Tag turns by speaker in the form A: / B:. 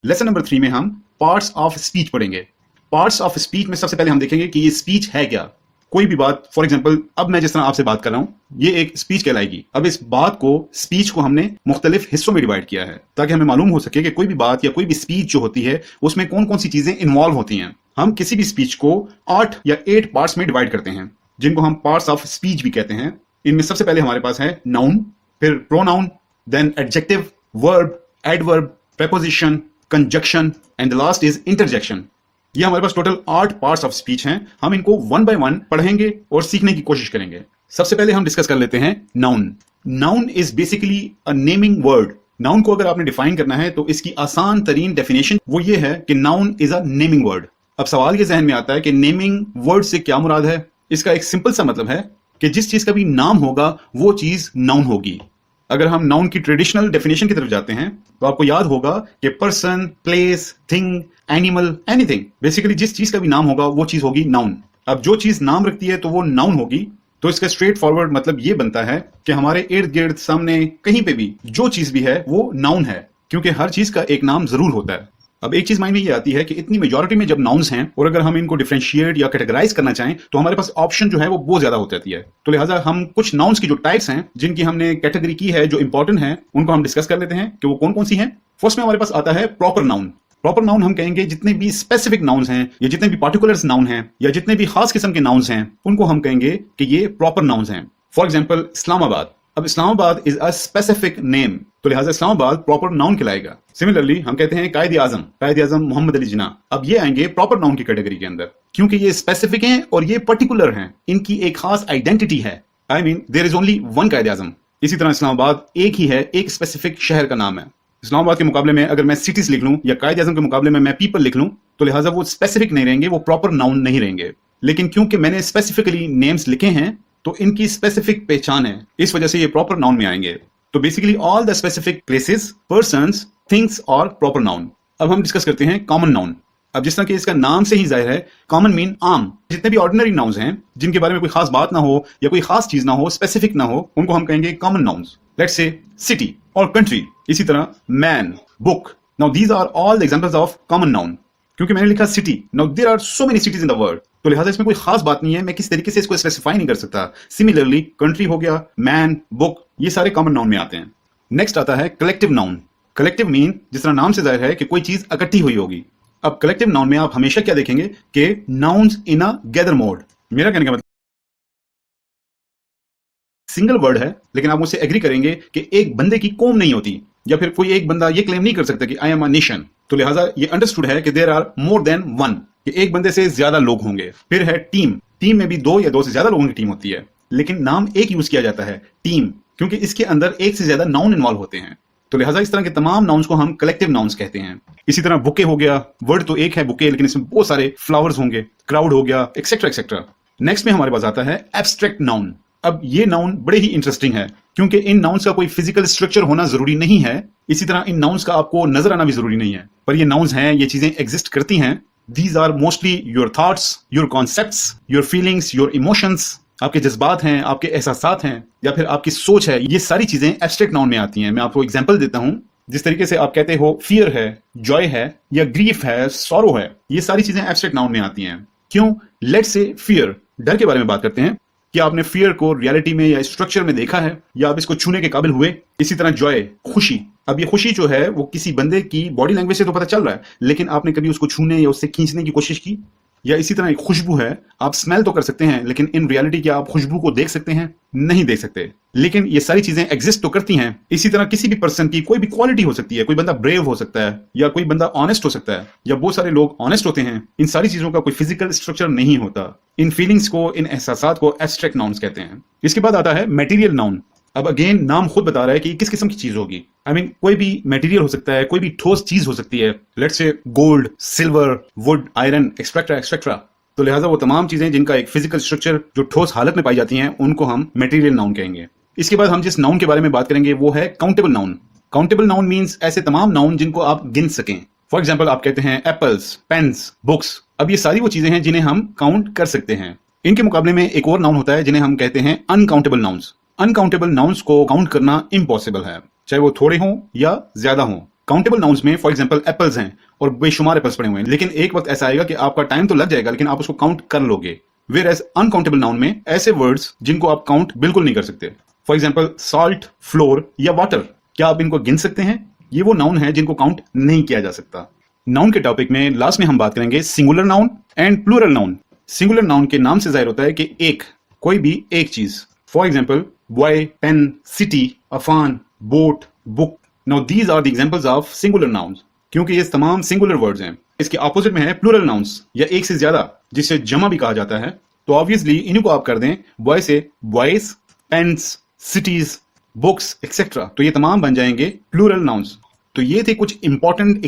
A: Lesson number 3 में हम parts of speech पढ़ेंगे। पार्ट्स ऑफ स्पीच में सबसे पहले हम देखेंगे कि ये स्पीच है क्या। कोई भी बात, फॉर एग्जाम्पल अब मैं जिस तरह आपसे बात कर रहा हूं, ये एक स्पीच कहलाएगी। अब इस बात को, स्पीच को हमने मुख्तलिफ हिस्सों में डिवाइड किया है ताकि हमें मालूम हो सके कि कोई भी बात या कोई भी स्पीच जो होती है उसमें कौन कौन सी चीजें इन्वॉल्व होती हैं। हम किसी भी स्पीच को 8 या 8 पार्ट्स में डिवाइड करते हैं जिनको हम पार्ट्स ऑफ स्पीच भी कहते हैं। इनमें सबसे पहले हमारे पास है नाउन, फिर pronoun, then adjective, verb, adverb, preposition, conjunction and the last is interjection. ये हमारे पास टोटल 8 पार्ट्स ऑफ स्पीच हैं। हम इनको 1 बाय 1 पढ़ेंगे और सीखने की कोशिश करेंगे। सबसे पहले हम डिस्कस कर लेते हैं noun. Noun is basically a naming word. Noun को अगर आपने डिफाइन करना है तो इसकी आसान तरीन डेफिनेशन वो ये है कि noun is a naming word. अब सवाल ये जहन में आता है कि नेमिंग वर्ड से क्या मुराद है। इसका एक सिंपल सा मतलब है कि जिस चीज का भी नाम होगा वो चीज नाउन होगी। अगर हम नाउन की ट्रेडिशनल डेफिनेशन की तरफ जाते हैं तो आपको याद होगा कि person, place, thing, animal, anything, basically जिस चीज का भी नाम होगा वो चीज होगी नाउन। अब जो चीज नाम रखती है तो वो नाउन होगी। तो इसका स्ट्रेट फॉरवर्ड मतलब ये बनता है कि हमारे इर्द गिर्द, सामने, कहीं पे भी जो चीज भी है वो नाउन है, क्योंकि हर चीज का एक नाम जरूर होता है। अब एक चीज माइंड में ये आती है कि इतनी मेजॉरिटी में जब नाउन्स हैं और अगर हम इनको डिफरेंशिएट या कैटेगराइज करना चाहें तो हमारे पास ऑप्शन जो है वो बहुत ज्यादा हो जाती है। तो लिहाजा हम कुछ नाउन्स की जो टाइप्स हैं, जिनकी हमने कैटेगरी की है, जो इंपॉर्टेंट हैं, उनको हम डिस्कस कर लेते हैं कि वो कौन कौन सी हैं। फर्स्ट में हमारे पास आता है प्रॉपर नाउन। प्रॉपर नाउन हम कहेंगे जितने भी स्पेसिफिक नाउन्स हैं या जितने भी पार्टिकुलर्स नाउन हैं या जितने भी खास किस्म के नाउन्स हैं उनको हम कहेंगे कि ये प्रॉपर नाउन्स हैं। For example Islamabad. अब Islamabad is a specific name, तो लिहाजा इस्लामाबाद प्रॉपर नाउन कहलाएगा। सिमिलरली हम कहते हैं कायद आजम मोहम्मद अली जिन्ना। अब ये आएंगे प्रॉपर नाउन की कैटेगरी के अंदर, क्योंकि ये स्पेसिफिक हैं और ये पर्टिकुलर हैं, इनकी एक खास आइडेंटिटी है। I mean there is only one Quaid Azam. इसी तरह इस्लामाबाद एक ही है, एक स्पेसिफिक शहर का नाम है। इस्लामाबाद के मुकाबले में अगर मैं सिटीज लिख लूं या कायद आजम के मुकाबले में मैं पीपल लिख लूं तो लिहाजा वो स्पेसिफिक नहीं रहेंगे, वो प्रॉपर नाउन नहीं रहेंगे। लेकिन क्योंकि मैंने स्पेसिफिकली नेम्स लिखे हैं तो इनकी स्पेसिफिक पहचान है, इस वजह से ये प्रॉपर नाउन में आएंगे। तो basically all the specific places, persons, things और प्रॉपर नाउन। अब हम डिस्कस करते हैं कॉमन नाउन। अब जिस तरह कि इसका नाम से ही जाहिर है, कॉमन मीन आम। जितने भी ऑर्डिनरी नाउन्स हैं जिनके बारे में कोई खास बात ना हो या कोई खास चीज ना हो, स्पेसिफिक ना हो, उनको हम कहेंगे common nouns. Let's say city और कंट्री। इसी तरह man, book. Now these are all the examples of common noun. क्योंकि मैंने लिखा city, now there are so many cities in the world, तो लिहाजा इसमें कोई खास बात नहीं है, मैं किस तरीके से इसको स्पेसिफाई नहीं कर सकता। सिमिलरली कंट्री हो गया, मैन, बुक, ये सारे कॉमन नाउन में आते हैं। नेक्स्ट आता है कलेक्टिव नाउन। कलेक्टिव मीन जिस तरह नाम से जाहिर है कि कोई चीज इकट्ठी हुई होगी। अब कलेक्टिव नाउन में आप हमेशा क्या देखेंगे कि nouns in a gather mode. मेरा कहने का मतलब सिंगल वर्ड है, लेकिन आप मुझसे एग्री करेंगे कि एक बंदे की कौम नहीं होती, या फिर कोई एक बंदा ये क्लेम नहीं कर सकता कि आई एम अ नेशन। तो लिहाजा ये अंडरस्टूड है कि there are more than one, कि एक बंदे से ज्यादा लोग होंगे। फिर है टीम। टीम में भी 2 या 2 से ज्यादा लोगों की टीम होती है, लेकिन नाम एक यूज किया जाता है, टीम, क्योंकि इसके अंदर एक से ज्यादा नाउन इन्वॉल्व होते हैं। तो लिहाजा इस तरह के तमाम नाउन्स को हम कलेक्टिव नाउन्स कहते हैं। इसी तरह बुके हो गया, वर्ड तो एक है बुके, लेकिन इसमें बहुत सारे फ्लावर्स होंगे, क्राउड हो गया, एक्सेट्रा एक्सेट्रा। नेक्स्ट में हमारे पास आता है एब्स्ट्रैक्ट नाउन। अब ये नाउन बड़े ही इंटरेस्टिंग है, क्योंकि इन नाउन्स का कोई फिजिकल स्ट्रक्चर होना जरूरी नहीं है। इसी तरह इन नाउन्स का आपको नजर आना भी जरूरी नहीं है, पर ये नाउन्स हैं, ये चीजें एग्जिस्ट करती हैं। These are mostly your thoughts, your concepts, your feelings, your emotions. आपके जज्बात हैं, आपके एहसासात हैं, या फिर आपकी सोच है, ये सारी चीजें एब्स्ट्रैक्ट नाउन में आती हैं। मैं आपको एग्जांपल देता हूं। जिस तरीके से आप कहते हो फियर है, जॉय है, या ग्रीफ है, सॉरो है, ये सारी चीजें एब्स्ट्रैक्ट नाउन में आती हैं। क्यों? लेट्स से फियर, डर के बारे में बात करते हैं। क्या आपने फियर को रियलिटी में या स्ट्रक्चर में देखा है, या आप इसको छूने के काबिल हुए? इसी तरह जॉय, खुशी। अब ये खुशी जो है वो किसी बंदे की बॉडी लैंग्वेज से तो पता चल रहा है, लेकिन आपने कभी उसको छूने या उससे खींचने की कोशिश की? या इसी तरह एक खुशबू है, आप स्मेल तो कर सकते हैं, लेकिन इन रियलिटी क्या आप खुशबू को देख सकते हैं? नहीं देख सकते, लेकिन ये सारी चीजें एग्जिस्ट तो करती हैं। इसी तरह किसी भी पर्सन की कोई भी क्वालिटी हो सकती है, कोई बंदा ब्रेव हो सकता है, या कोई बंदा ऑनेस्ट हो सकता है, या बहुत सारे लोग ऑनेस्ट होते हैं। इन सारी चीजों का कोई फिजिकल स्ट्रक्चर नहीं होता। इन फीलिंग्स को, इन एहसासात को एब्स्ट्रैक्ट नाउन्स कहते हैं। इसके बाद आता है मटेरियल नाउन। अब अगेन नाम खुद बता रहा है कि किस किस्म की चीज होगी। आई मीन कोई भी मटेरियल हो सकता है, कोई भी ठोस चीज हो सकती है। Let's say gold, silver, would, iron, etcetera etcetera. तो लिहाजा वो तमाम चीजें जिनका एक फिजिकल स्ट्रक्चर जो ठोस हालत में पाई जाती हैं, उनको हम मटेरियल नाउन कहेंगे। इसके बाद हम जिस नाउन के बारे में बात करेंगे वो है countable noun. Countable noun means ऐसे तमाम नाउन जिनको आप गिन सकें। फॉर एग्जाम्पल आप कहते हैं एप्पल्स, पेन्स, बुक्स। अब ये सारी वो चीजें हैं जिन्हें हम काउंट कर सकते हैं। इनके मुकाबले में एक और नाउन होता है जिन्हें हम कहते हैं अनकाउंटेबल नाउन्स। अनकाउंटेबल नाउन्स को काउंट करना इम्पॉसिबल है, चाहे वो थोड़े हों या ज्यादा हों। काउंटेबल नाउन्स में फॉर एग्जांपल एप्पल्स हैं और बेशुमार एप्पल्स पड़े हुए हैं, लेकिन एक वक्त ऐसा आएगा कि आपका टाइम तो लग जाएगा लेकिन आप उसको काउंट कर लोगे। वेयर एज अनकाउंटेबल नाउन में ऐसे वर्ड्स जिनको आप काउंट बिल्कुल नहीं कर सकते, फॉर एग्जांपल सॉल्ट, फ्लोर या वाटर, क्या आप इनको गिन सकते हैं? ये वो नाउन है जिनको काउंट नहीं किया जा सकता। नाउन के टॉपिक में लास्ट में हम बात करेंगे singular noun and plural noun. Singular noun के नाम से जाहिर होता है कि एक, कोई भी एक चीज, for example boy, pen, city, Afan, boat, book. Now these are the examples of singular nouns, क्योंकि ये तमाम सिंगुलर वर्ड्स हैं। इसके ऑपोजिट में है प्लूरल नाउन्स या एक से ज्यादा, जिसे जमा भी कहा जाता है। तो ऑब्वियसली इन्हीं को आप कर दें बॉय से boys, pens, cities, books etcetera, तो ये तमाम बन जाएंगे प्लूरल नाउन्स। तो ये थे कुछ इंपॉर्टेंट